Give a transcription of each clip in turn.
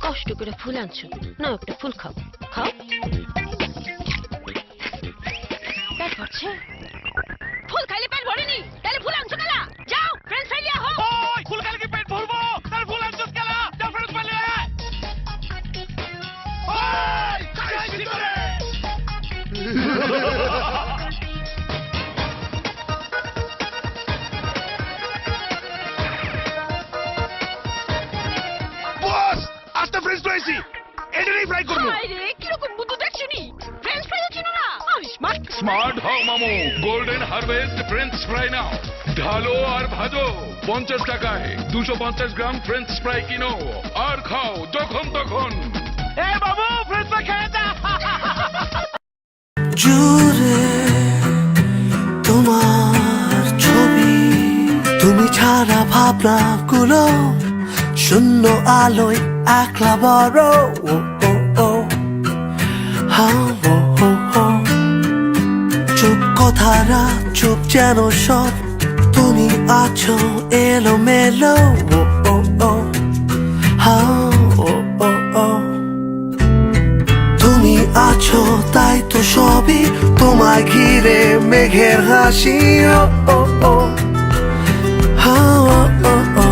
কষ্ট করে ফুল আনছো না, একটা ফুল খাও খাও। পেট ভরছে? ফুল খাইলে পেট ভরেনি, তাহলে ফুল আনছো কেলা? যাও ফ্রেন্ডস ফ্রাই লিয়া হো। ওই ফুল খাইলে কি পেট ভরবো? তার ফুল আনছো কেলা? যাও ফ্রেন্ডস ফ্রাই লিয়া। ওই কাজ করে। বস আস্তে ফ্রেন্ডস ফ্রাইছি এটাই ফ্রাই করব। আরে কি রকম বুদ্ধু দেখছনি? ফ্রেন্ডস ফ্রাই হচ্ছে না? আরে স্মার্ট স্মার্ট হও মামু, গোল্ডেন হারভেস্ট ফ্রেঞ্চ ফ্রাই নাও, ঢালো আর ভাজো। 50 টাকায় 250 গ্রাম ফ্রেঞ্চ ফ্রাই কিনো আর খাও যখন তখন। এ বাবু ফ্রেন্ডস ফ্রাই খেয়ে যা। জুড়ে তোমার ছবি, তুমি ছাড়া ভাবনা গুলো শূন্য আলোয় একলা বড়। ও ও ও হ্যাঁ ও ও ও চুপ কথারা চুপ যেন সব, তুমি আছো এলো মেলো। ও ও ও হ্যাঁ ও ও ও তুমি আছো তাই তো সবই তোমায় ঘিরে মেঘের হাসি। ও ও ও হ্যাঁ ও ও ও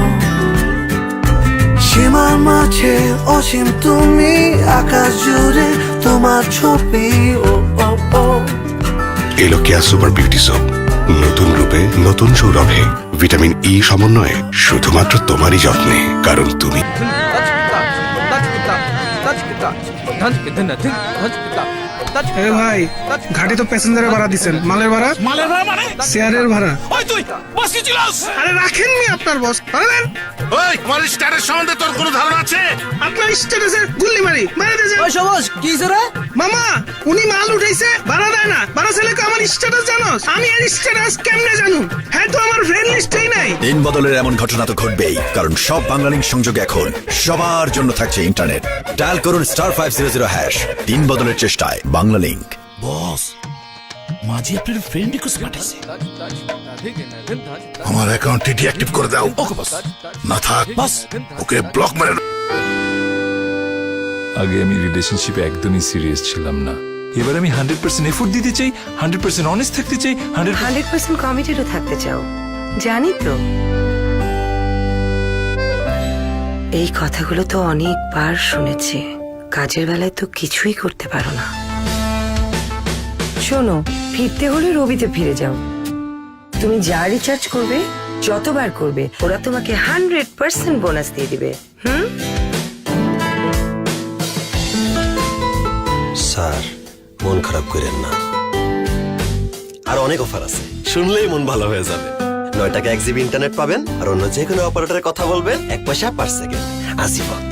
সীমার মাঝে অসীম তুমি, আকাশ জুড়ে তোমার ছবি। ও ও ও এলো কেয়া সুপার বিউটি সোপ, নতুন রূপে নতুন সৌরভে, ভিটামিন ই সমন্বয়ে শুধুমাত্র তোমারই যত্নে, কারণ তুমি ভাই ঘাটে তো প্যাসেঞ্জারের ভাড়া দিচ্ছেন, মালের ভাড়া? মালের ভাড়া মানে? শেয়ারের ভাড়া। ওই তুই বস কি ছিলাস? আরে রাখেননি আপনার বস, পারেন? ওই আমার স্টারের সম্বন্ধে তোর কোনো ধারণা আছে? আপনার স্ট্যাটাসে গুল্লি মারি মারা দিয়েছে। ওই সবুজ কি রে মামা, উনি মাল উঠাইছে ভাড়া দেয় না। ভাড়া ছেলেকে আমার স্ট্যাটাস জানোস? আমি এর স্ট্যাটাস কেমনে জানুম? হ্যাঁ তো আমার ফ্রেন্ড লিস্টেই নাই। দিন বদলের এমন ঘটনা তো ঘটবেই, কারণ সব বাংলালিংক সংযোগ এখন সবার জন্য থাকছে ইন্টারনেট। ডায়াল করুন *500# দিন বদলের চেষ্টায় বাংলালিংক। বস মাঝি আপনার ফ্রেন্ড রিকোয়েস্ট পাঠাইছে, আমার অ্যাকাউন্টটি ডিঅ্যাক্টিভ করে দাও। ওকে বস। না থাক বস, ওকে ব্লক মেরে দাও। আগে আমি রিলেশনশিপে একদমই সিরিয়াস ছিলাম না, এবার আমি 100% এফোর্ট দিতে চাই, 100% অনেস্ট থাকতে চাই, 100% কমিটেডও থাকতে চাও, জানি তো। এই কথাগুলো তো অনেকবার শুনেছি, কাজের বেলায় তো কিছুই করতে পারো না। শোনো, ফিরতে হলে রবিতে ফিরে যাও। তুমি যা রিচার্জ করবে, যতবার করবে, ওরা তোমাকে 100% বোনাস দিয়ে দিবে। স্যার মন খারাপ করেন না, আর অনেক অফার আছে, শুনলেই মন ভালো হয়ে যাবে। 9 টাকা 1 জিবি ইন্টারনেট পাবেন, আর অন্য যে কোনো অপারেটরের কথা বলবেন 1 পয়সা পার সেকেন্ড আজীবন।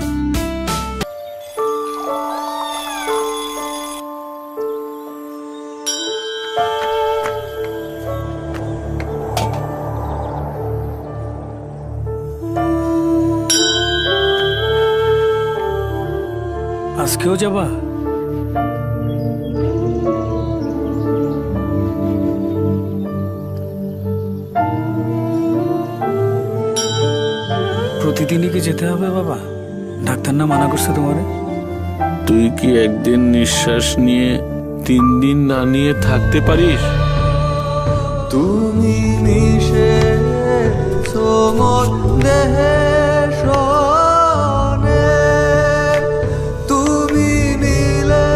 আজকেও যাবা? প্রতিদিনই কি যেতে হবে বাবা? ডাক্তার না মানা করছে তোমারে? তুই কি একদিন নিঃশ্বাস নিয়ে 3 দিন না নিয়ে থাকতে পারিস? তুমি মিশে সোমর দেহে শোনে, তুমি মিলে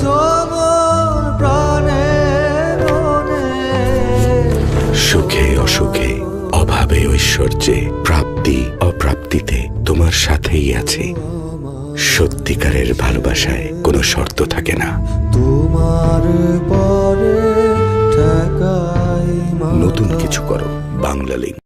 সোমর প্রাণে মনে। সুখে অসুখে, অভাবে ঐশ্বর্যে, প্রাপ্তি অপ্রাপ্তিতে তোমার সাথেই আছি। সত্যিকারের ভালোবাসায় কোনো শর্ত থাকে না। তোমার পরে ঠেকাই নতুন কিছু করো বাংলালিংক।